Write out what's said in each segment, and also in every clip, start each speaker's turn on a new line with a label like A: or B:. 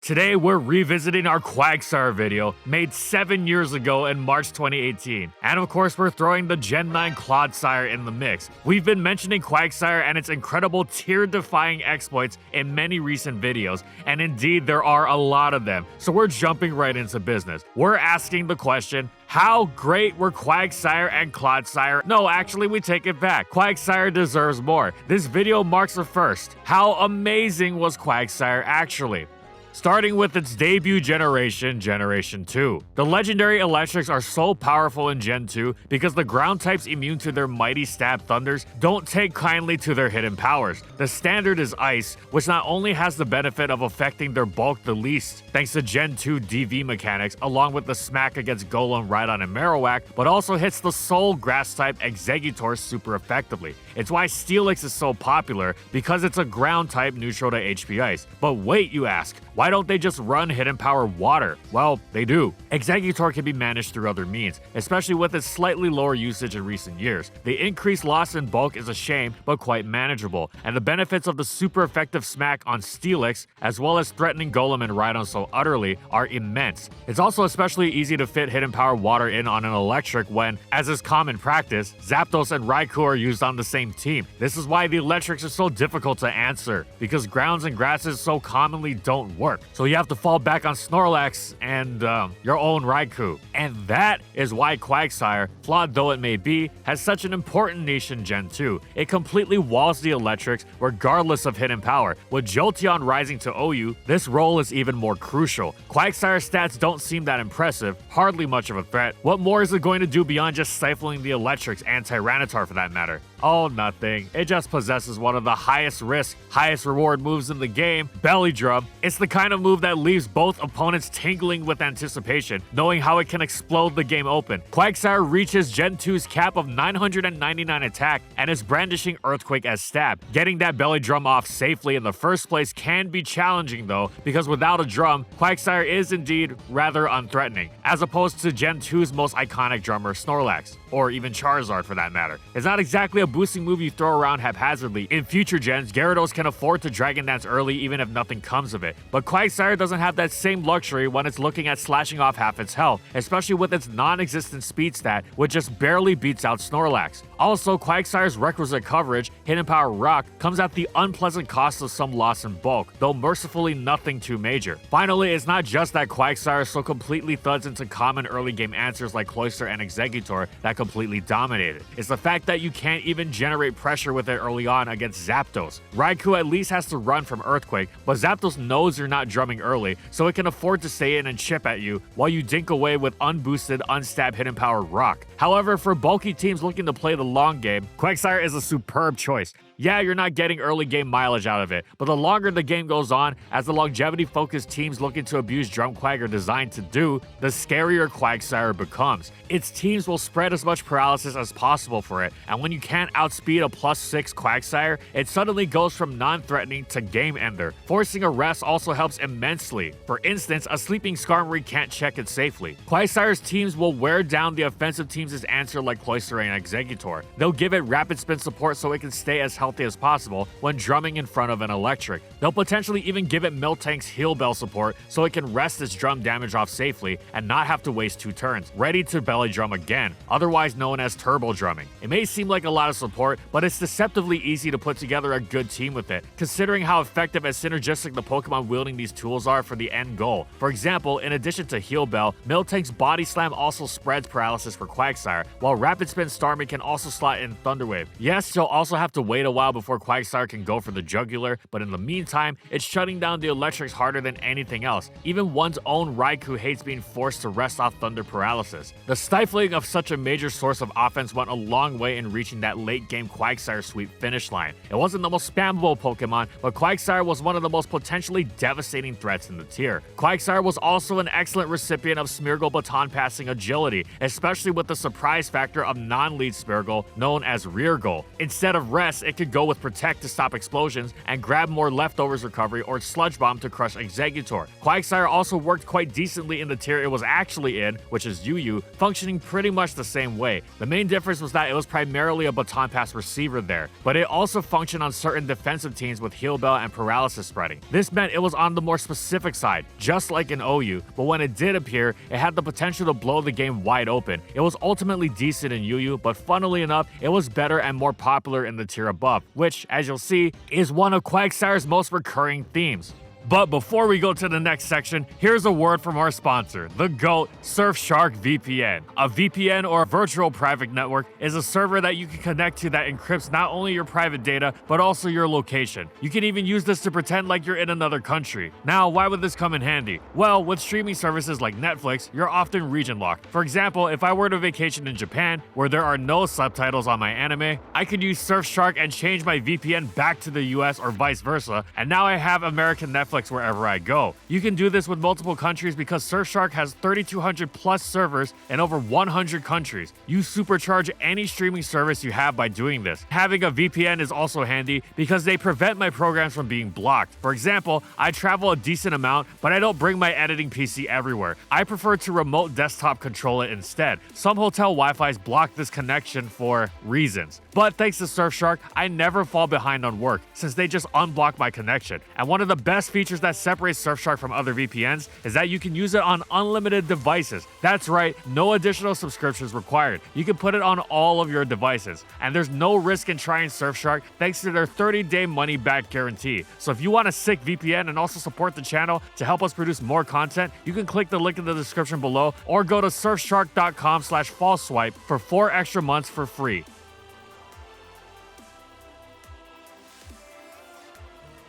A: Today we're revisiting our Quagsire video made 7 years ago in March 2018. And of course we're throwing the Gen 9 Clodsire in the mix. We've been mentioning Quagsire and its incredible tier-defying exploits in many recent videos, and indeed there are a lot of them. So we're jumping right into business. We're asking the question, how great were Quagsire and Clodsire? No, actually we take it back. Quagsire deserves more. This video marks a first. How amazing was Quagsire actually? Starting with its debut generation, Generation 2. The legendary electrics are so powerful in Gen 2 because the ground types immune to their mighty stab thunders don't take kindly to their hidden powers. The standard is Ice, which not only has the benefit of affecting their bulk the least, thanks to Gen 2 DV mechanics, along with the smack against Golem, Rhydon, and Marowak, but also hits the sole grass type Exeggutor super effectively. It's why Steelix is so popular, because it's a ground type neutral to HP Ice. But wait, you ask, why don't they just run hidden power water? Well, they do. Exeggutor can be managed through other means, especially with its slightly lower usage in recent years. The increased loss in bulk is a shame, but quite manageable, and the benefits of the super effective smack on Steelix, as well as threatening Golem and Rhydon so utterly, are immense. It's also especially easy to fit hidden power water in on an electric when, as is common practice, Zapdos and Raikou are used on the same team. This is why the electrics are so difficult to answer, because grounds and grasses so commonly don't work. So you have to fall back on Snorlax and your own Raikou. And that is why Quagsire, flawed though it may be, has such an important niche in Gen 2. It completely walls the electrics regardless of hidden power. With Jolteon rising to OU, this role is even more crucial. Quagsire's stats don't seem that impressive, hardly much of a threat. What more is it going to do beyond just stifling the electrics and Tyranitar for that matter? Oh, nothing. It just possesses one of the highest risk, highest reward moves in the game, Belly Drum. It's the kind of move that leaves both opponents tingling with anticipation, knowing how it can explode the game open. Quagsire reaches Gen 2's cap of 999 attack and is brandishing Earthquake as stab. Getting that Belly Drum off safely in the first place can be challenging though, because without a drum, Quagsire is indeed rather unthreatening, as opposed to Gen 2's most iconic drummer, Snorlax, or even Charizard for that matter. It's not exactly a boosting move you throw around haphazardly. In future gens, Gyarados can afford to Dragon Dance early even if nothing comes of it, but Quagsire doesn't have that same luxury when it's looking at slashing off half its health, especially with its non-existent speed stat, which just barely beats out Snorlax. Also, Quagsire's requisite coverage, Hidden Power Rock, comes at the unpleasant cost of some loss in bulk, though mercifully nothing too major. Finally, it's not just that Quagsire so completely thuds into common early game answers like Cloyster and Exeggutor that completely dominated. It's the fact that you can't even generate pressure with it early on against Zapdos. Raikou at least has to run from Earthquake, but Zapdos knows you're not drumming early, so it can afford to stay in and chip at you while you dink away with unboosted, unstabbed Hidden Power Rock. However, for bulky teams looking to play the long game, Quagsire is a superb choice. Yeah, you're not getting early game mileage out of it, but the longer the game goes on, as the longevity-focused teams looking to abuse Drumquag are designed to do, the scarier Quagsire becomes. Its teams will spread as much paralysis as possible for it, and when you can't outspeed a +6 Quagsire, it suddenly goes from non-threatening to game ender. Forcing a rest also helps immensely. For instance, a sleeping Skarmory can't check it safely. Quagsire's teams will wear down the offensive teams' answer like Cloyster and Exeggutor. They'll give it rapid spin support so it can stay as healthy as possible when drumming in front of an electric. They'll potentially even give it Miltank's Heal Bell support so it can rest its drum damage off safely and not have to waste 2 turns, ready to Belly Drum again, otherwise known as Turbo Drumming. It may seem like a lot of support, but it's deceptively easy to put together a good team with it, considering how effective and synergistic the Pokemon wielding these tools are for the end goal. For example, in addition to Heal Bell, Miltank's Body Slam also spreads paralysis for Quagsire, while Rapid Spin Starmie can also slot in Thunder Wave. Yes, you'll also have to wait a while before Quagsire can go for the jugular, but in the meantime, it's shutting down the electrics harder than anything else. Even one's own Raikou hates being forced to rest off thunder paralysis. The stifling of such a major source of offense went a long way in reaching that late game Quagsire sweep finish line. It wasn't the most spammable Pokemon, but Quagsire was one of the most potentially devastating threats in the tier. Quagsire was also an excellent recipient of Smeargle baton passing agility, especially with the surprise factor of non-lead Smeargle known as Rear Goal. Instead of rest, it could could go with Protect to stop explosions, and grab more Leftovers recovery or Sludge Bomb to crush Exeggutor. Quagsire also worked quite decently in the tier it was actually in, which is UU, functioning pretty much the same way. The main difference was that it was primarily a baton pass receiver there, but it also functioned on certain defensive teams with heal bell and paralysis spreading. This meant it was on the more specific side, just like in OU, but when it did appear, it had the potential to blow the game wide open. It was ultimately decent in UU, but funnily enough, it was better and more popular in the tier above, which, as you'll see, is one of Quagsire's most recurring themes. But before we go to the next section, here's a word from our sponsor, the GOAT, Surfshark VPN. A VPN, or virtual private network, is a server that you can connect to that encrypts not only your private data, but also your location. You can even use this to pretend like you're in another country. Now, why would this come in handy? Well, with streaming services like Netflix, you're often region locked. For example, if I were to vacation in Japan, where there are no subtitles on my anime, I could use Surfshark and change my VPN back to the US or vice versa, and now I have American Netflix wherever I go. You can do this with multiple countries because Surfshark has 3,200 plus servers in over 100 countries. You supercharge any streaming service you have by doing this. Having a VPN is also handy because they prevent my programs from being blocked. For example, I travel a decent amount, but I don't bring my editing PC everywhere. I prefer to remote desktop control it instead. Some hotel Wi-Fis block this connection for reasons. But thanks to Surfshark, I never fall behind on work since they just unblock my connection. And one of the best features that separates Surfshark from other VPNs is that you can use it on unlimited devices. That's right, no additional subscriptions required. You can put it on all of your devices. And there's no risk in trying Surfshark thanks to their 30-day money-back guarantee. So if you want a sick VPN and also support the channel to help us produce more content, you can click the link in the description below or go to surfshark.com/fallswipe for 4 extra months for free.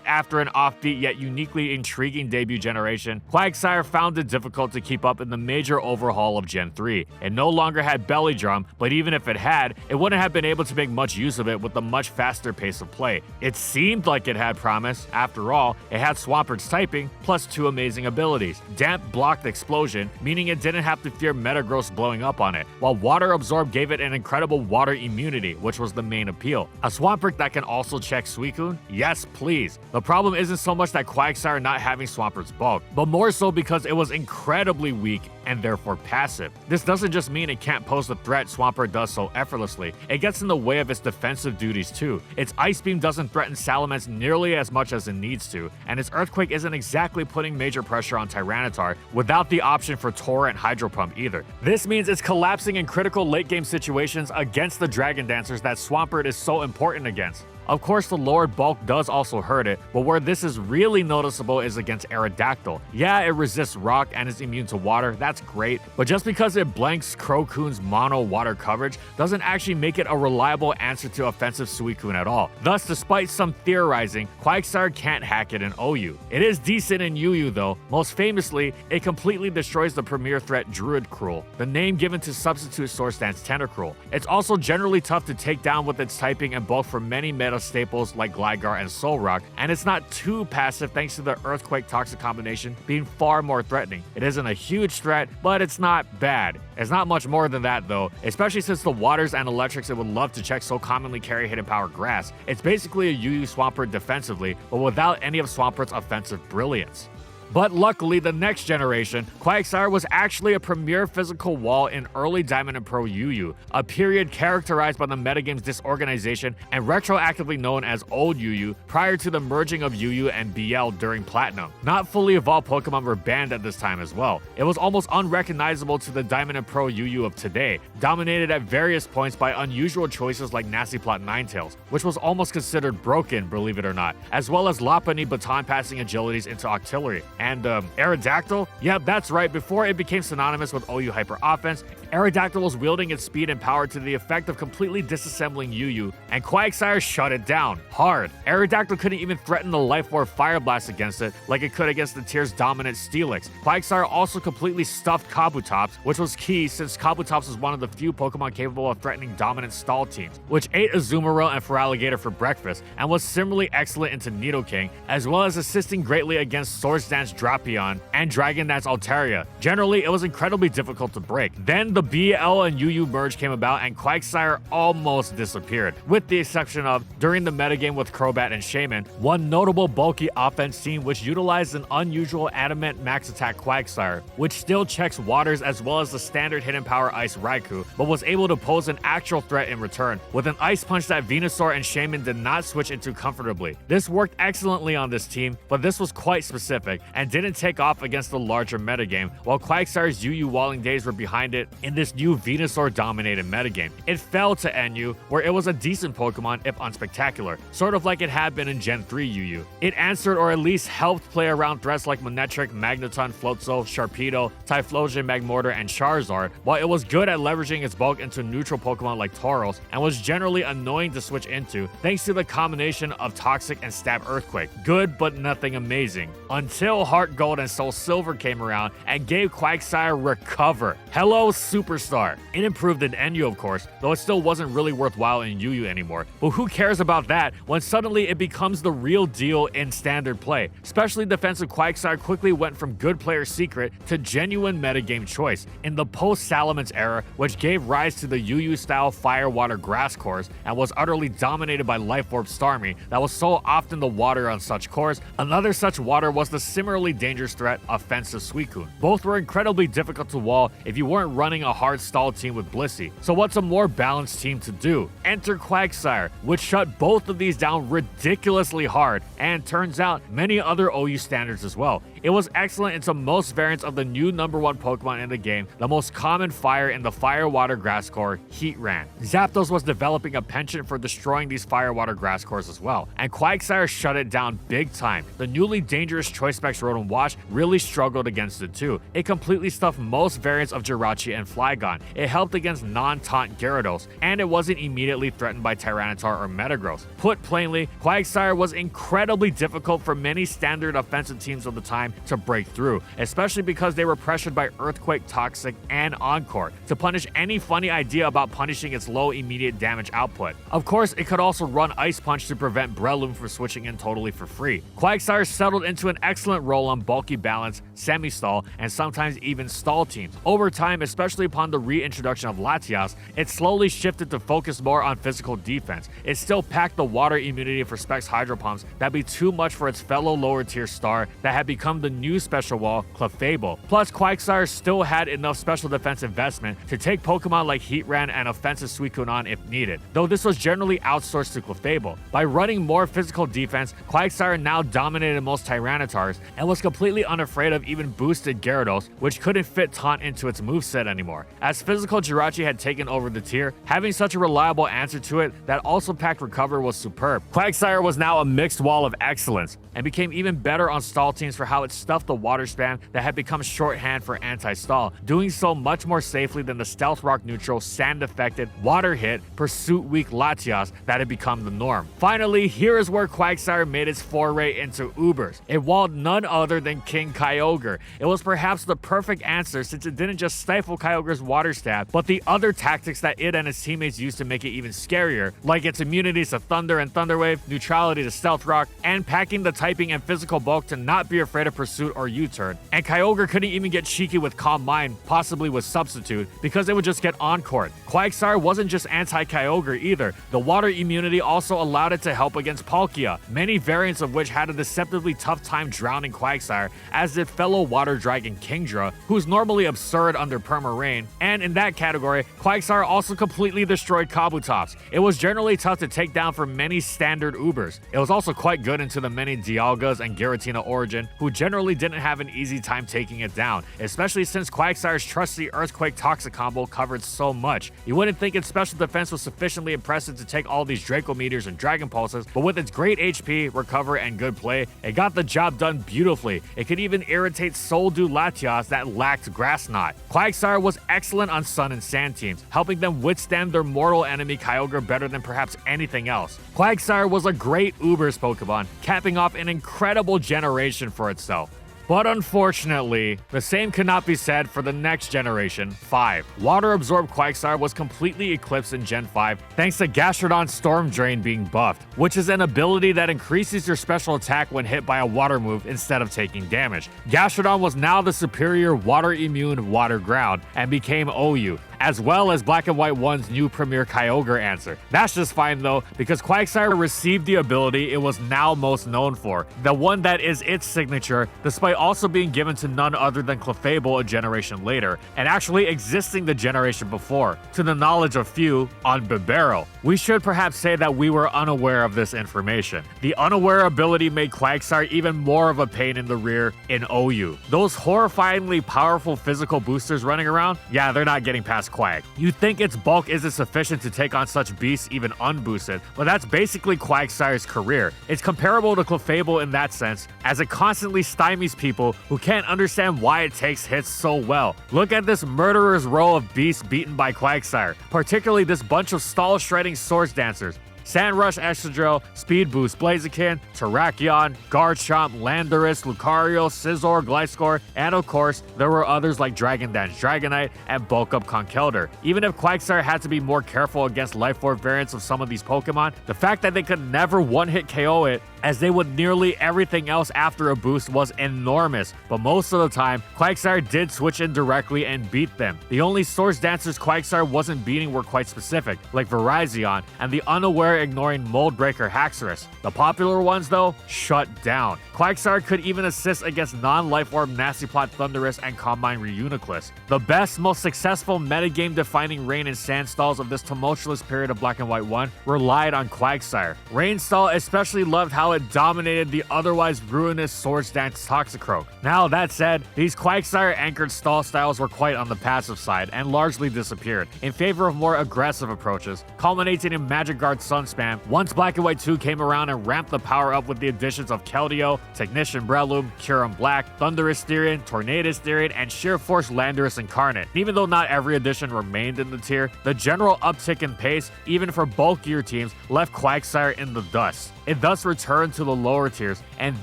A: After an offbeat yet uniquely intriguing debut generation, Quagsire found it difficult to keep up in the major overhaul of Gen 3. It no longer had Belly Drum, but even if it had, it wouldn't have been able to make much use of it with the much faster pace of play. It seemed like it had promise. After all, it had Swampert's typing, plus 2 amazing abilities. Damp blocked Explosion, meaning it didn't have to fear Metagross blowing up on it, while Water Absorb gave it an incredible water immunity, which was the main appeal. A Swampert that can also check Suicune? Yes, please. The problem isn't so much that Quagsire not having Swampert's bulk, but more so because it was incredibly weak and therefore passive. This doesn't just mean it can't pose the threat Swampert does so effortlessly, it gets in the way of its defensive duties too. Its Ice Beam doesn't threaten Salamence nearly as much as it needs to, and its Earthquake isn't exactly putting major pressure on Tyranitar without the option for Torrent Hydro Pump either. This means it's collapsing in critical late game situations against the Dragon Dancers that Swampert is so important against. Of course, the lowered bulk does also hurt it, but where this is really noticeable is against Aerodactyl. Yeah, it resists rock and is immune to water, that's great, but just because it blanks Crocoon's mono water coverage doesn't actually make it a reliable answer to offensive Suicune at all. Thus, despite some theorizing, Quagsire can't hack it in OU. It is decent in UU though. Most famously, it completely destroys the premier threat Druidcruel, the name given to substitute Swords Dance Tentacruel. It's also generally tough to take down with its typing and bulk for many meta staples like Gligar and Solrock, and it's not too passive thanks to the Earthquake Toxic combination being far more threatening. It isn't a huge threat, but it's not bad. It's not much more than that though, especially since the waters and electrics it would love to check so commonly carry Hidden Power Grass. It's basically a UU Swampert defensively, but without any of Swampert's offensive brilliance. But luckily, the next generation, Quagsire was actually a premier physical wall in early Diamond and Pro UU, a period characterized by the metagame's disorganization and retroactively known as Old UU prior to the merging of UU and BL during Platinum. Not fully evolved Pokemon were banned at this time as well. It was almost unrecognizable to the Diamond and Pro UU of today, dominated at various points by unusual choices like Nasty Plot Ninetales, which was almost considered broken, believe it or not, as well as Lopunny baton passing agilities into Octillery. And Aerodactyl? Yep, that's right, before it became synonymous with OU Hyper Offense, Aerodactyl was wielding its speed and power to the effect of completely disassembling UU, and Quagsire shut it down, hard. Aerodactyl couldn't even threaten the Life Orb Fire Blast against it, like it could against the tier's dominant Steelix. Quagsire also completely stuffed Kabutops, which was key since Kabutops was one of the few Pokemon capable of threatening dominant stall teams, which ate Azumarill and Feraligatr for breakfast, and was similarly excellent into Nidoking, as well as assisting greatly against Swords Dance Drapion and Dragon Dance Altaria. Generally, it was incredibly difficult to break. Then the BL and UU merge came about and Quagsire almost disappeared, with the exception of, during the metagame with Crobat and Shaman, one notable bulky offense team which utilized an unusual adamant max attack Quagsire, which still checks waters as well as the standard hidden power Ice Raikou, but was able to pose an actual threat in return, with an Ice Punch that Venusaur and Shaman did not switch into comfortably. This worked excellently on this team, but this was quite specific and didn't take off against the larger metagame, while Quagsire's UU walling days were behind it in this new Venusaur-dominated metagame. It fell to NU, where it was a decent Pokemon if unspectacular, sort of like it had been in Gen 3 UU. It answered or at least helped play around threats like Manectric, Magneton, Floatzel, Sharpedo, Typhlosion, Magmortar, and Charizard, while it was good at leveraging its bulk into neutral Pokemon like Tauros, and was generally annoying to switch into thanks to the combination of Toxic and Stab Earthquake. Good, but nothing amazing. Until Heart Gold and Soul Silver came around and gave Quagsire Recover. Hello, Superstar. It improved in NU, of course, though it still wasn't really worthwhile in UU anymore. But who cares about that when suddenly it becomes the real deal in standard play? Especially defensive Quagsire quickly went from good player secret to genuine metagame choice in the post-Salamence era, which gave rise to the UU-style Fire Water Grass cores and was utterly dominated by Life Orb Starmie that was so often the water on such cores. Another such water was the similarly dangerous threat Offensive Suicune. Both were incredibly difficult to wall if you weren't running a hard stall team with Blissey. So what's a more balanced team to do? Enter Quagsire, which shut both of these down ridiculously hard, and turns out many other OU standards as well. It was excellent into most variants of the new #1 Pokemon in the game, the most common fire in the Fire Water Grass core, Heatran. Zapdos was developing a penchant for destroying these Fire Water Grass cores as well, and Quagsire shut it down big time. The newly dangerous Choice Specs Rotom Wash really struggled against it too. It completely stuffed most variants of Jirachi and Flygon. It helped against non-taunt Gyarados, and it wasn't immediately threatened by Tyranitar or Metagross. Put plainly, Quagsire was incredibly difficult for many standard offensive teams of the time to break through, especially because they were pressured by Earthquake, Toxic, and Encore to punish any funny idea about punishing its low immediate damage output. Of course, it could also run Ice Punch to prevent Breloom from switching in totally for free. Quagsire settled into an excellent role on bulky balance, semi-stall, and sometimes even stall teams. Over time, especially upon the reintroduction of Latias, it slowly shifted to focus more on physical defense. It still packed the water immunity for Specs Hydro Pumps that'd be too much for its fellow lower tier star that had become the new special wall, Clefable. Plus, Quagsire still had enough special defense investment to take Pokemon like Heatran and Offensive Suicune on if needed, though this was generally outsourced to Clefable. By running more physical defense, Quagsire now dominated most Tyranitars and was completely unafraid of even boosted Gyarados, which couldn't fit Taunt into its moveset anymore. As physical Jirachi had taken over the tier, having such a reliable answer to it that also packed Recover was superb. Quagsire was now a mixed wall of excellence, and became even better on stall teams for how it stuffed the water spam that had become shorthand for anti-stall, doing so much more safely than the Stealth Rock neutral, sand-affected, water-hit, pursuit-weak Latias that had become the norm. Finally, here is where Quagsire made its foray into Ubers. It walled none other than King Kyogre. It was perhaps the perfect answer since it didn't just stifle Kyogre's water stab, but the other tactics that it and its teammates used to make it even scarier, like its immunities to Thunder and Thunder Wave, neutrality to Stealth Rock, and packing the typing and physical bulk to not be afraid of Pursuit or U-turn. And Kyogre couldn't even get cheeky with Calm Mind, possibly with Substitute, because it would just get Encored. Quagsire wasn't just anti-Kyogre either. The water immunity also allowed it to help against Palkia, many variants of which had a deceptively tough time drowning Quagsire, as did fellow water dragon Kingdra, who's normally absurd under Perma Rain. And in that category, Quagsire also completely destroyed Kabutops. It was generally tough to take down for many standard Ubers. It was also quite good into the many Dialgas and Giratina Origin, who generally didn't have an easy time taking it down, especially since Quagsire's trusty Earthquake Toxic combo covered so much. You wouldn't think its special defense was sufficiently impressive to take all these Draco Meteors and Dragon Pulses, but with its great HP, recover, and good play, it got the job done beautifully. It could even irritate Soul Dew Latias that lacked Grass Knot. Quagsire was excellent on Sun and Sand teams, helping them withstand their mortal enemy Kyogre better than perhaps anything else. Quagsire was a great Ubers Pokemon, capping off an incredible generation for itself. But unfortunately, the same could not be said for the next generation, 5. Water-absorbed Quagsire was completely eclipsed in Gen 5 thanks to Gastrodon's Storm Drain being buffed, which is an ability that increases your special attack when hit by a water move instead of taking damage. Gastrodon was now the superior water-immune Water Ground and became OU, as well as Black and White 1's new Premier Kyogre answer. That's just fine though, because Quagsire received the ability it was now most known for, the one that is its signature, despite also being given to none other than Clefable a generation later, and actually existing the generation before, to the knowledge of few, on Bibarel. We should perhaps say that we were unaware of this information. The unaware ability made Quagsire even more of a pain in the rear in OU. Those horrifyingly powerful physical boosters running around, yeah, they're not getting past Quag. You'd think its bulk isn't sufficient to take on such beasts even unboosted, but that's basically Quagsire's career. It's comparable to Clefable in that sense, as it constantly stymies people who can't understand why it takes hits so well. Look at this murderer's row of beasts beaten by Quagsire, particularly this bunch of stall-shredding Swords Dancers. Sandrush Excadrill, Speed Boost Blaziken, Terrakion, Garchomp, Landorus, Lucario, Scizor, Gliscor, and of course, there were others like Dragon Dance, Dragonite, and Bulk Up Conkeldurr. Even if Quagsire had to be more careful against Life Orb variants of some of these Pokemon, the fact that they could never one-hit KO it, as they would nearly everything else after a boost, was enormous. But most of the time, Quagsire did switch in directly and beat them. The only Swords Dancers Quagsire wasn't beating were quite specific, like Virizion, and the unaware ignoring Mold Breaker Haxorus. The popular ones, though, shut down. Quagsire could even assist against non-Life Orb Nasty Plot Thundurus and Combine Reuniclus. The best, most successful metagame-defining Rain and Sand stalls of this tumultuous period of Black and White 1 relied on Quagsire. Rain stall especially loved how it dominated the otherwise ruinous Swords Dance Toxicroak. Now, that said, these Quagsire-anchored stall styles were quite on the passive side and largely disappeared, in favor of more aggressive approaches, culminating in Magic Guard Sun Spam once Black and White 2 came around and ramped the power up with the additions of Keldeo, Technician Breloom, Kyurem Black, Thundurus Styrian, Tornadus Styrian, and Sheer Force Landorus Incarnate. Even though not every addition remained in the tier, the general uptick in pace, even for bulkier teams, left Quagsire in the dust. It thus returned to the lower tiers, and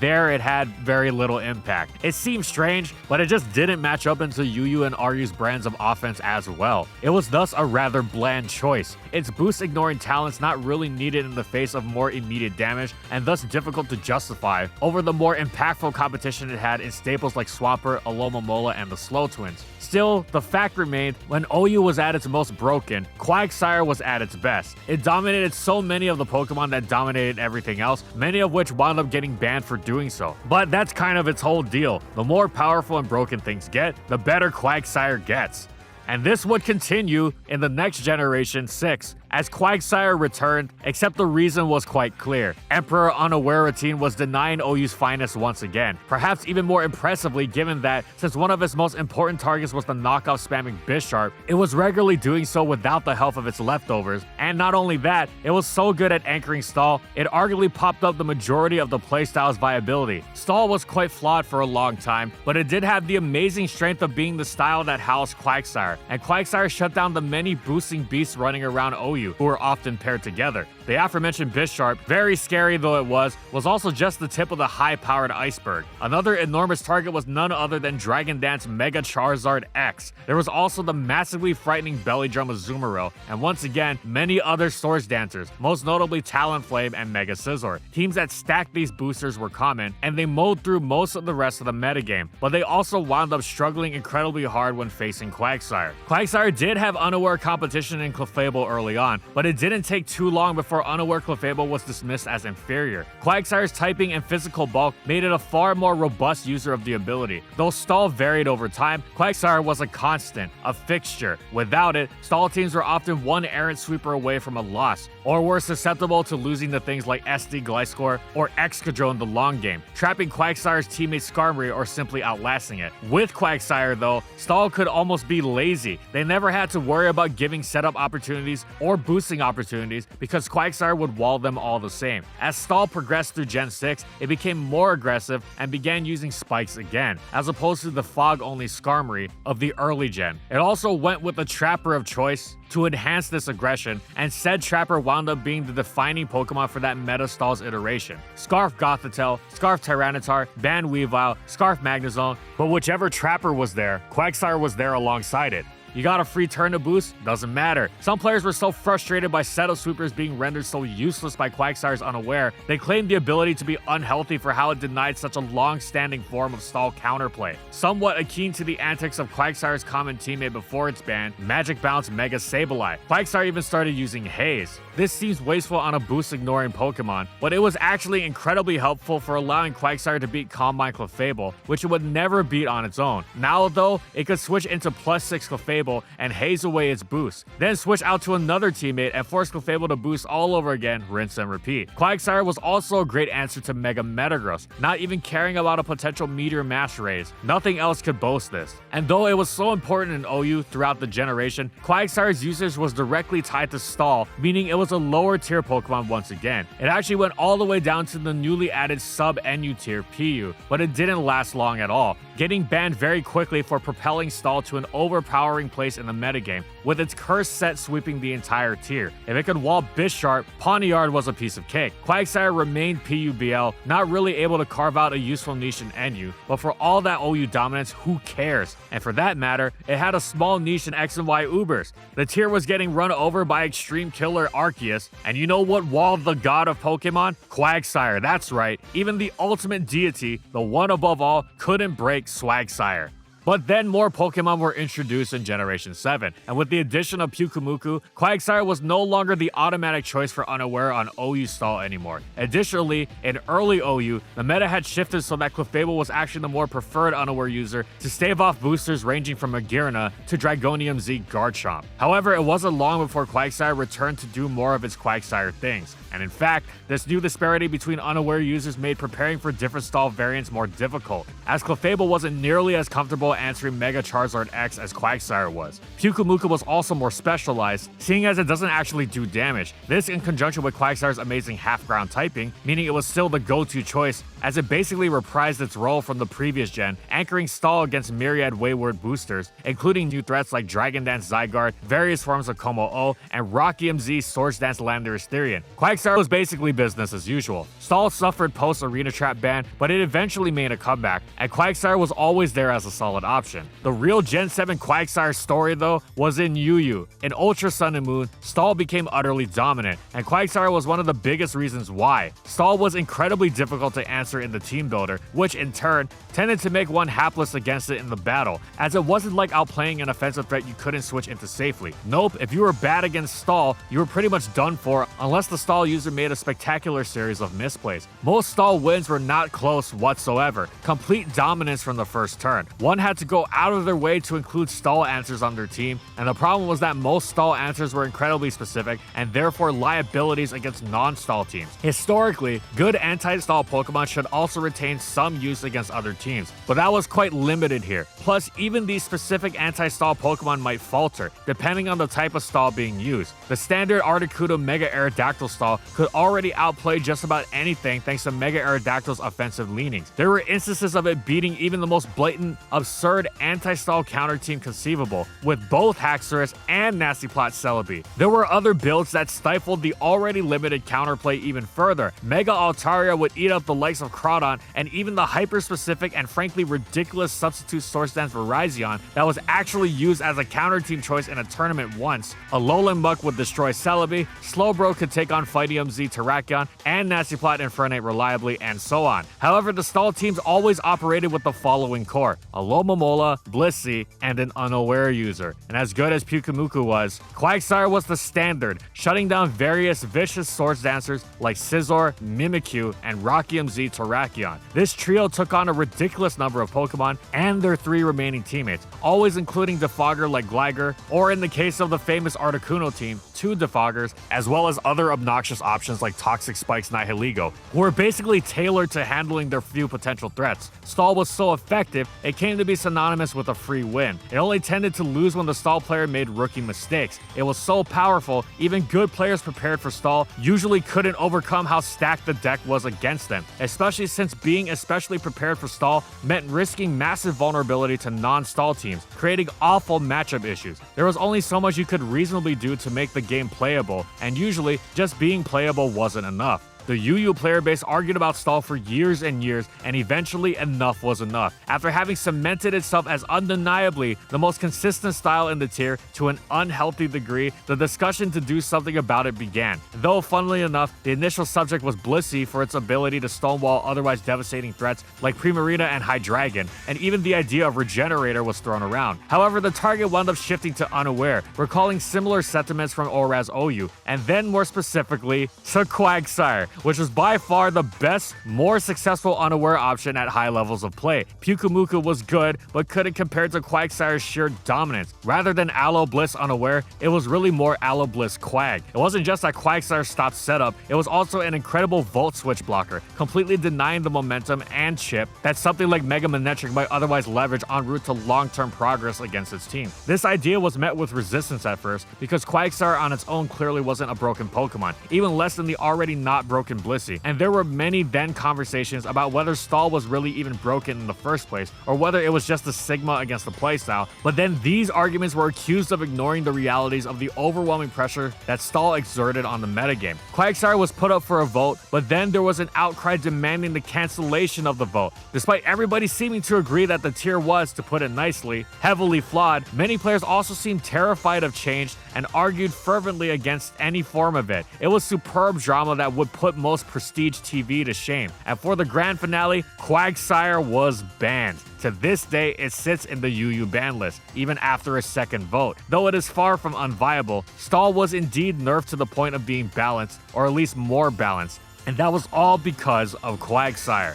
A: there it had very little impact. It seems strange, but it just didn't match up into UU and RU's brands of offense as well. It was thus a rather bland choice. Its boost-ignoring talents not really needed in the face of more immediate damage, and thus difficult to justify over the more impactful competition it had in staples like Swampert, Alomomola, and the Slow Twins. Still, the fact remained, when OU was at its most broken, Quagsire was at its best. It dominated so many of the Pokemon that dominated everything else, many of which wound up getting banned for doing so. But that's kind of its whole deal. The more powerful and broken things get, the better Quagsire gets. And this would continue in the next generation 6, as Quagsire returned, except the reason was quite clear. Emperor Unaware Routine was denying OU's finest once again, perhaps even more impressively given that, since one of its most important targets was the knockoff spamming Bisharp, it was regularly doing so without the help of its leftovers, and not only that, it was so good at anchoring Stall, it arguably popped up the majority of the playstyle's viability. Stall was quite flawed for a long time, but it did have the amazing strength of being the style that housed Quagsire, and Quagsire shut down the many boosting beasts running around OU, who were often paired together. The aforementioned Bisharp, very scary though it was also just the tip of the high-powered iceberg. Another enormous target was none other than Dragon Dance Mega Charizard X. There was also the massively frightening belly drum of Azumarill, and once again, many other Swords Dancers, most notably Talonflame and Mega Scizor. Teams that stacked these boosters were common, and they mowed through most of the rest of the metagame, but they also wound up struggling incredibly hard when facing Quagsire. Quagsire did have unaware competition in Clefable early on, but it didn't take too long before unaware Clefable was dismissed as inferior. Quagsire's typing and physical bulk made it a far more robust user of the ability. Though Stall varied over time, Quagsire was a constant, a fixture. Without it, Stall teams were often one errant sweeper away from a loss, or were susceptible to losing to things like SD Gliscor or Excadrill in the long game, trapping Quagsire's teammate Skarmory or simply outlasting it. With Quagsire though, Stall could almost be lazy. They never had to worry about giving setup opportunities or boosting opportunities because Quagsire would wall them all the same. As Stall progressed through Gen 6, it became more aggressive and began using spikes again, as opposed to the fog-only Skarmory of the early gen. It also went with the trapper of choice, to enhance this aggression, and said Trapper wound up being the defining Pokemon for that Meta Stall's iteration. Scarf Gothitelle, Scarf Tyranitar, Ban Weavile, Scarf Magnezone, but whichever Trapper was there, Quagsire was there alongside it. You got a free turn to boost? Doesn't matter. Some players were so frustrated by Seto Sweepers being rendered so useless by Quagsire's Unaware, they claimed the ability to be unhealthy for how it denied such a long-standing form of stall counterplay. Somewhat akin to the antics of Quagsire's common teammate before its ban, Magic Bounce Mega Sableye. Quagsire even started using Haze. This seems wasteful on a boost-ignoring Pokemon, but it was actually incredibly helpful for allowing Quagsire to beat Combine Clefable, which it would never beat on its own. Now though, it could switch into +6 Clefable and haze away its boost, then switch out to another teammate and force Clefable to boost all over again, rinse and repeat. Quagsire was also a great answer to Mega Metagross, not even caring about a potential Meteor Mash raise. Nothing else could boast this. And though it was so important in OU throughout the generation, Quagsire's usage was directly tied to stall, meaning it was a lower tier Pokemon once again. It actually went all the way down to the newly added sub-NU tier PU, but it didn't last long at all, getting banned very quickly for propelling stall to an overpowering place in the metagame, with its curse set sweeping the entire tier. If it could wall Bisharp, Pawniard was a piece of cake. Quagsire remained PUBL, not really able to carve out a useful niche in NU, but for all that OU dominance, who cares? And for that matter, it had a small niche in X and Y Ubers. The tier was getting run over by Extreme Killer Arceus, and you know what walled the god of Pokemon? Quagsire, that's right. Even the ultimate deity, the one above all, couldn't break Swagsire. But then more Pokemon were introduced in Generation 7, and with the addition of Pyukumuku, Quagsire was no longer the automatic choice for Unaware on OU stall anymore. Additionally, in early OU, the meta had shifted so that Clefable was actually the more preferred Unaware user to stave off boosters ranging from Magearna to Dragonium Z Garchomp. However, it wasn't long before Quagsire returned to do more of its Quagsire things, and in fact, this new disparity between Unaware users made preparing for different stall variants more difficult, as Clefable wasn't nearly as comfortable answering Mega Charizard X as Quagsire was. Pyukumuku was also more specialized, seeing as it doesn't actually do damage. This in conjunction with Quagsire's amazing half-ground typing, meaning it was still the go-to choice, as it basically reprised its role from the previous gen, anchoring stall against myriad wayward boosters, including new threats like Dragon Dance Zygarde, various forms of Como-O, and Rocky MZ Swords Dance Landorus Therian. Quagsire was basically business as usual. Stall suffered post-Arena Trap ban, but it eventually made a comeback, and Quagsire was always there as a solid option. The real Gen 7 Quagsire story though was in UU. In Ultra Sun and Moon, Stall became utterly dominant, and Quagsire was one of the biggest reasons why. Stall was incredibly difficult to answer in the team builder, which in turn tended to make one hapless against it in the battle, as it wasn't like outplaying an offensive threat you couldn't switch into safely. Nope, if you were bad against Stall, you were pretty much done for unless the Stall user made a spectacular series of misplays. Most Stall wins were not close whatsoever, complete dominance from the first turn. One had to go out of their way to include Stall answers on their team, and the problem was that most Stall answers were incredibly specific and therefore liabilities against non-Stall teams. Historically, good anti-Stall Pokemon should also retain some use against other teams, but that was quite limited here. Plus, even these specific anti-Stall Pokemon might falter, depending on the type of Stall being used. The standard Articuno Mega Aerodactyl Stall could already outplay just about anything thanks to Mega Aerodactyl's offensive leanings. There were instances of it beating even the most blatant, absurd anti-Stall counter team conceivable, with both Haxorus and Nasty Plot Celebi. There were other builds that stifled the already limited counterplay even further. Mega Altaria would eat up the likes of Crawdon, and even the hyper-specific and frankly ridiculous substitute Source Dance Virizion that was actually used as a counter team choice in a tournament once. Alolan Muck would destroy Celebi, Slowbro could take on Fightium Z Terrakion, and Nasty Plot Infernape reliably, and so on. However, the Stall teams always operated with the following core: Alomomola, Blissey, and an Unaware user. And as good as Pyukumuku was, Quagsire was the standard, shutting down various vicious Swords Dancers like Scizor, Mimikyu, and Rockium Z Terrakion. This trio took on a ridiculous number of Pokemon and their 3 remaining teammates, always including Defogger like Gligar, or in the case of the famous Articuno team, 2 defoggers, as well as other obnoxious options like Toxic Spike's Nihiligo, who were basically tailored to handling their few potential threats. Stall was so effective, it came to be synonymous with a free win. It only tended to lose when the Stall player made rookie mistakes. It was so powerful, even good players prepared for Stall usually couldn't overcome how stacked the deck was against them, especially since being especially prepared for Stall meant risking massive vulnerability to non-Stall teams, creating awful matchup issues. There was only so much you could reasonably do to make the game playable, and usually just being playable wasn't enough. The UU player base argued about Stall for years and years, and eventually enough was enough. After having cemented itself as undeniably the most consistent style in the tier to an unhealthy degree, the discussion to do something about it began. Though, funnily enough, the initial subject was Blissey for its ability to stonewall otherwise devastating threats like Primarina and High Dragon, and even the idea of Regenerator was thrown around. However, the target wound up shifting to Unaware, recalling similar sentiments from Oraz OU, and then more specifically to Quagsire, which was by far the best, more successful Unaware option at high levels of play. Pyukumuku was good, but couldn't compare to Quagsire's sheer dominance. Rather than Aloe Bliss Unaware, it was really more Aloe Bliss Quag. It wasn't just that Quagsire stopped setup, it was also an incredible Volt Switch blocker, completely denying the momentum and chip that something like Mega Manectric might otherwise leverage en route to long-term progress against its team. This idea was met with resistance at first, because Quagsire on its own clearly wasn't a broken Pokemon, even less than the already not broken Blissey, and there were many then conversations about whether Stall was really even broken in the first place, or whether it was just a Sigma against the playstyle, but then these arguments were accused of ignoring the realities of the overwhelming pressure that Stall exerted on the metagame. Quagsire was put up for a vote, but then there was an outcry demanding the cancellation of the vote. Despite everybody seeming to agree that the tier was, to put it nicely, heavily flawed, many players also seemed terrified of change and argued fervently against any form of it. It was superb drama that would put most prestige TV to shame, and for the grand finale, Quagsire was banned. To this day, it sits in the UU ban list, even after a second vote. Though it is far from unviable, Stall was indeed nerfed to the point of being balanced, or at least more balanced, and that was all because of Quagsire.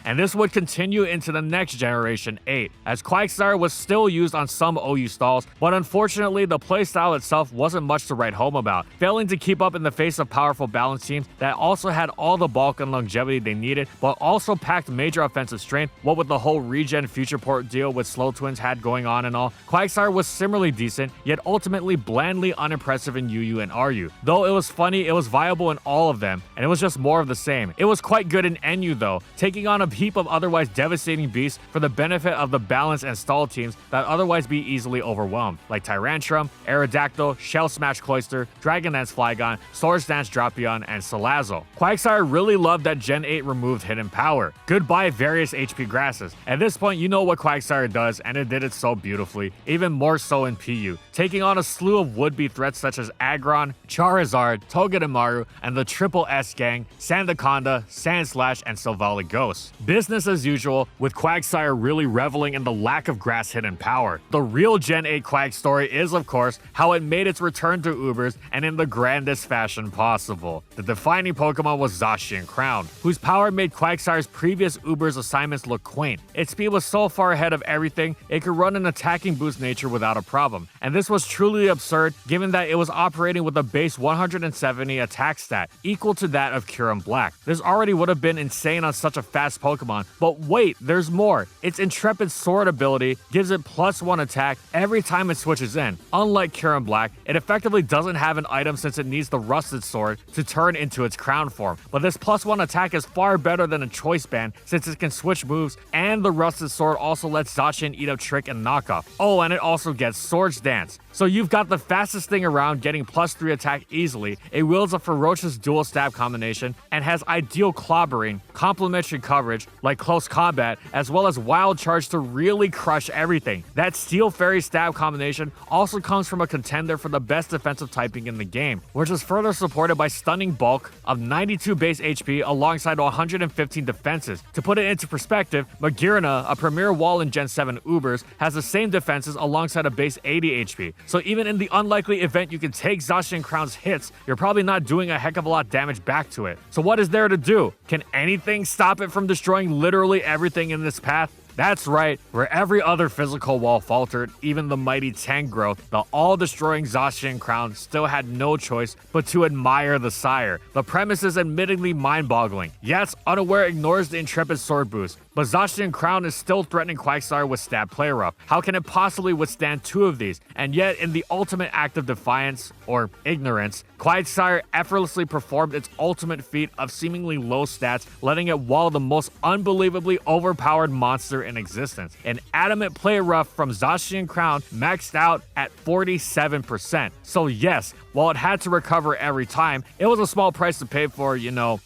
A: And this would continue into the next generation 8, as Quagsire was still used on some OU stalls, but unfortunately the playstyle itself wasn't much to write home about, failing to keep up in the face of powerful balance teams that also had all the bulk and longevity they needed, but also packed major offensive strength. What with the whole regen future port deal with Slow Twins had going on and all, Quagsire was similarly decent, yet ultimately blandly unimpressive in UU and RU. Though it was funny, it was viable in all of them, and it was just more of the same. It was quite good in NU though, taking on a heap of otherwise devastating beasts for the benefit of the balance and stall teams that otherwise be easily overwhelmed, like Tyrantrum, Aerodactyl, Shell Smash Cloyster, Dragon Dance Flygon, Swords Dance Drapion, and Salazzle. Quagsire really loved that Gen 8 removed hidden power. Goodbye various HP grasses. At this point, you know what Quagsire does, and it did it so beautifully, even more so in PU, taking on a slew of would-be threats such as Aggron, Charizard, Togedemaru, and the Triple S gang, Sandaconda, Sandslash, and Silvally Ghost. Business as usual, with Quagsire really reveling in the lack of grass hidden power. The real Gen 8 Quag story is, of course, how it made its return to Ubers, and in the grandest fashion possible. The defining Pokemon was Zacian Crown, whose power made Quagsire's previous Ubers assignments look quaint. Its speed was so far ahead of everything, it could run an attacking boost nature without a problem, and this was truly absurd given that it was operating with a base 170 attack stat, equal to that of Kyurem Black. This already would have been insane on such a fast Pokemon, but wait, there's more. Its Intrepid Sword ability gives it +1 attack every time it switches in. Unlike Kyurem Black, it effectively doesn't have an item since it needs the Rusted Sword to turn into its crown form, but this +1 attack is far better than a Choice Band since it can switch moves, and the Rusted Sword also lets Zacian eat up Trick and Knockoff. Oh, and it also gets Swords Dance. So you've got the fastest thing around getting +3 attack easily, it wields a ferocious dual stab combination, and has ideal clobbering, complementary coverage like close combat, as well as wild charge to really crush everything. That Steel Fairy stab combination also comes from a contender for the best defensive typing in the game, which is further supported by stunning bulk of 92 base HP alongside 115 defenses. To put it into perspective, Magirna, a premier wall in Gen 7 Ubers, has the same defenses alongside a base 80 HP. So even in the unlikely event you can take Zacian Crown's hits, you're probably not doing a heck of a lot damage back to it. So what is there to do? Can anything stop it from destroying literally everything in this path? That's right, where every other physical wall faltered, even the mighty tank growth, the all-destroying Zacian crown still had no choice but to admire the sire. The premise is admittedly mind-boggling. Yes, Unaware ignores the intrepid sword boost, but Zacian crown is still threatening Quagsire with stab play rough. How can it possibly withstand two of these? And yet, in the ultimate act of defiance, or ignorance, Quagsire effortlessly performed its ultimate feat of seemingly low stats, letting it wall the most unbelievably overpowered monster in existence. An adamant play rough from Zacian crown maxed out at 47%. So yes, while it had to recover every time, it was a small price to pay for,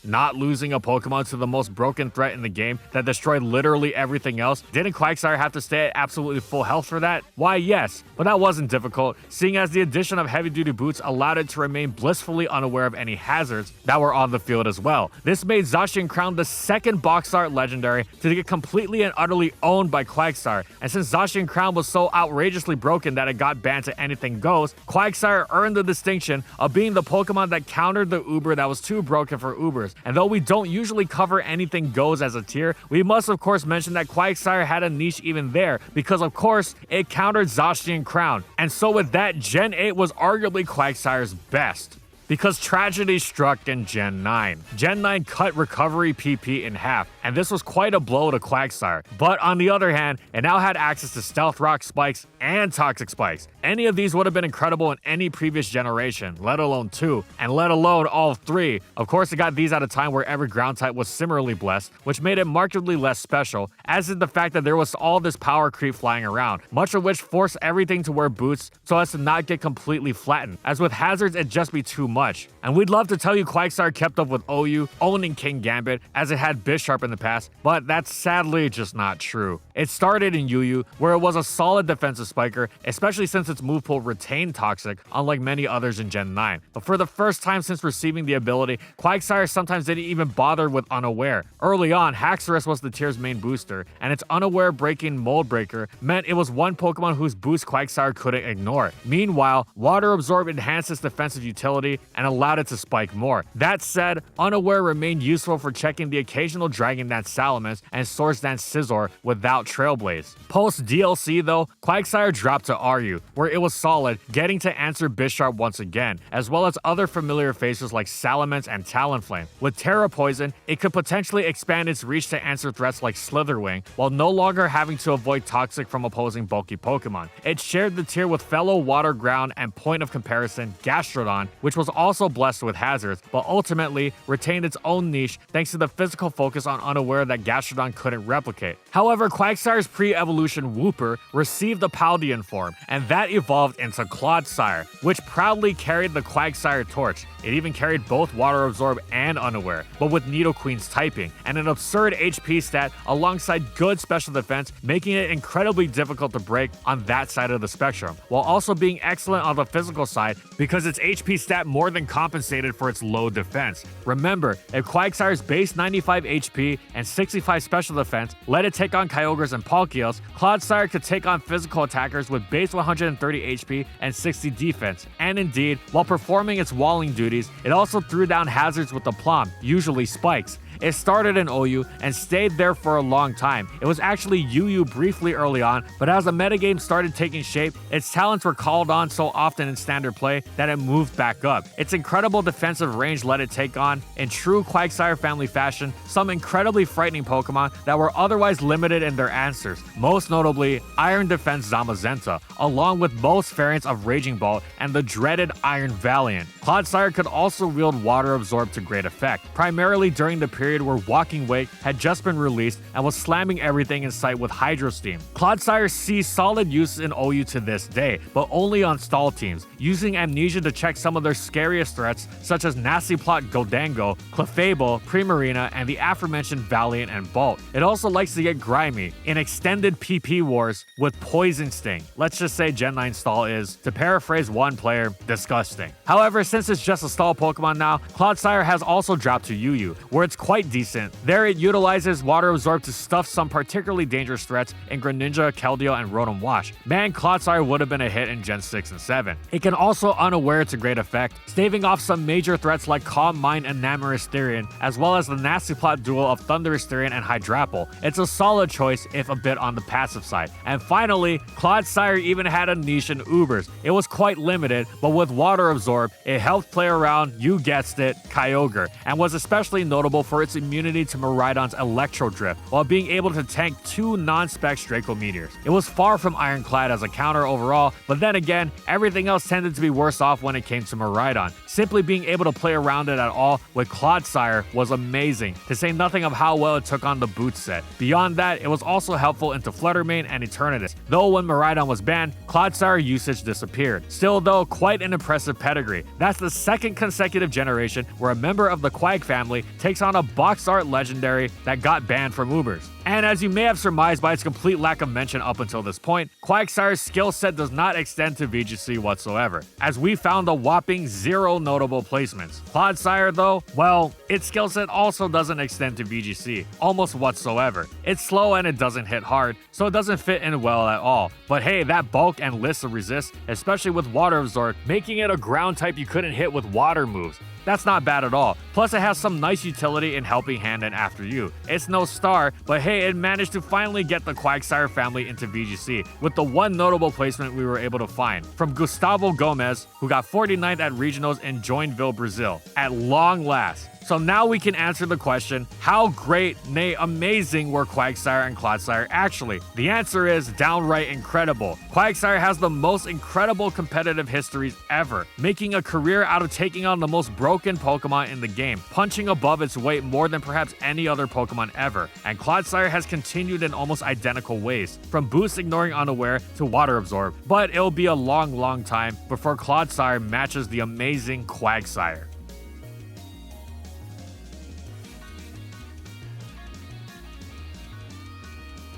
A: not losing a Pokemon to the most broken threat in the game that destroyed literally everything else. Didn't Quagsire have to stay at absolutely full health for that? Why, yes, but that wasn't difficult, seeing as the addition of heavy-duty boots allowed it to remain blissfully unaware of any hazards that were on the field as well. This made Zacian crown the second box art legendary to get completely and utterly owned by Quagsire, and since Zacian crown was so outrageously broken that it got banned to anything goes, Quagsire earned the distinction of being the Pokemon that countered the Uber that was too broken for Ubers. And though we don't usually cover anything goes as a tier, we must of course mention that Quagsire had a niche even there, because of course it countered Zacian crown. And so with that, Gen 8 was arguably Quagsire's best, because tragedy struck in Gen 9. Gen 9 cut recovery PP in half, and this was quite a blow to Quagsire. But on the other hand, it now had access to Stealth Rock spikes and Toxic spikes. Any of these would have been incredible in any previous generation, let alone 2, and let alone all 3. Of course, it got these at a time where every ground type was similarly blessed, which made it markedly less special, as did the fact that there was all this power creep flying around, much of which forced everything to wear boots so as to not get completely flattened, as with hazards it'd just be too much. And we'd love to tell you Quagsire kept up with OU, owning King Gambit, as it had Bisharp in the past, but that's sadly just not true. It started in UU, where it was a solid defensive spiker, especially since its move pool retained Toxic, unlike many others in Gen 9. But for the first time since receiving the ability, Quagsire sometimes didn't even bother with Unaware. Early on, Haxorus was the tier's main booster, and its Unaware breaking Mold Breaker meant it was one Pokemon whose boost Quagsire couldn't ignore. Meanwhile, Water Absorb enhanced its defensive utility and allowed it to spike more. That said, Unaware remained useful for checking the occasional Dragon Dance Salamence and Swords Dance Scizor without Trailblaze. Post DLC though, Quagsire dropped to RU, where it was solid, getting to answer Bisharp once again, as well as other familiar faces like Salamence and Talonflame. With Terra Poison, it could potentially expand its reach to answer threats like Slitherwing, while no longer having to avoid Toxic from opposing bulky Pokemon. It shared the tier with fellow Water Ground and point of comparison Gastrodon, which was also blessed with hazards, but ultimately retained its own niche thanks to the physical focus on Unaware that Gastrodon couldn't replicate. However, Quagsire's pre-evolution Wooper received the Paldean form, and that evolved into Clodsire, which proudly carried the Quagsire torch. It even carried both Water Absorb and Unaware, but with Nidoqueen's typing, and an absurd HP stat alongside good special defense, making it incredibly difficult to break on that side of the spectrum, while also being excellent on the physical side because its HP stat more than compensated for its low defense. Remember, if Quagsire's base 95 HP and 65 special defense let it take on Kyogres and Palkios, Clodsire could take on physical attackers with base 130 HP and 60 defense. And indeed, while performing its walling duties, it also threw down hazards with the Plum, usually spikes. It started in OU and stayed there for a long time. It was actually UU briefly early on, but as the metagame started taking shape, its talents were called on so often in standard play that it moved back up. Its incredible defensive range let it take on, in true Quagsire family fashion, some incredibly frightening Pokemon that were otherwise limited in their answers, most notably Iron Defense Zamazenta, along with most variants of Raging Bolt and the dreaded Iron Valiant. Clodsire could also wield Water Absorb to great effect, primarily during the period where Walking Wake had just been released and was slamming everything in sight with Hydro Steam. Clodsire sees solid use in OU to this day, but only on stall teams, using Amnesia to check some of their scariest threats such as Nasty Plot Goldango, Clefable, Primarina, and the aforementioned Valiant and Bolt. It also likes to get grimy in extended PP wars with Poison Sting. Let's just say Gen 9 stall is, to paraphrase one player, disgusting. However, since it's just a stall Pokemon now, Clodsire has also dropped to UU, where it's quite quite decent. There it utilizes Water Absorb to stuff some particularly dangerous threats in Greninja, Keldeo, and Rotom Wash. Man, Clodsire would have been a hit in Gen 6 and 7. It can also Unaware to great effect, staving off some major threats like Calm Mind and Namorous Therian, as well as the nasty plot duel of Thunderous Therian and Hydrapple. It's a solid choice, if a bit on the passive side. And finally, Clodsire even had a niche in Ubers. It was quite limited, but with Water Absorb, it helped play around, you guessed it, Kyogre, and was especially notable for its immunity to Miraidon's Electro Drift, while being able to tank 2 non-spec Draco Meteors. It was far from ironclad as a counter overall, but then again, everything else tended to be worse off when it came to Miraidon. Simply being able to play around it at all with Clodsire was amazing, to say nothing of how well it took on the boot set. Beyond that, it was also helpful into Flutter Mane and Eternatus, though when Miraidon was banned, Clodsire usage disappeared. Still though, quite an impressive pedigree. That's the second consecutive generation where a member of the Quag family takes on a box art legendary that got banned from Ubers. And as you may have surmised by its complete lack of mention up until this point, Quagsire's skill set does not extend to VGC whatsoever, as we found a whopping 0 notable placements. Clodsire though, well, its skill set also doesn't extend to VGC, almost whatsoever. It's slow and it doesn't hit hard, so it doesn't fit in well at all. But hey, that bulk and list of resist, especially with Water Absorb, making it a ground type you couldn't hit with water moves. That's not bad at all. Plus it has some nice utility in helping hand and after you. It's no star, but hey, it managed to finally get the Quagsire family into VGC, with the one notable placement we were able to find, from Gustavo Gomez, who got 49th at Regionals in Joinville, Brazil, at long last. So now we can answer the question, how great, nay amazing were Quagsire and Clodsire actually? The answer is downright incredible. Quagsire has the most incredible competitive histories ever, making a career out of taking on the most broken Pokemon in the game, punching above its weight more than perhaps any other Pokemon ever. And Clodsire has continued in almost identical ways, from Boost ignoring Unaware to Water Absorb, but it'll be a long time before Clodsire matches the amazing Quagsire.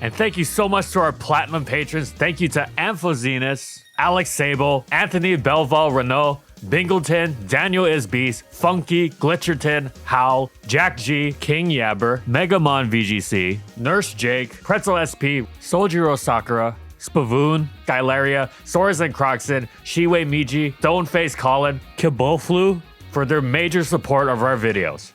A: And thank you so much to our Platinum patrons. Thank you to Amphozenus, Alex Sable, Anthony Belval Renault, Bingleton, Daniel Isbeast, Funky, Glitcherton, Howl, Jack G, King Yabber, Megamon VGC, Nurse Jake, Pretzel SP, Soljiro Sakura, Spavoon, Skylaria, Soras and Croxon, Shiwei Miji, Stoneface Colin, Kiboflu for their major support of our videos.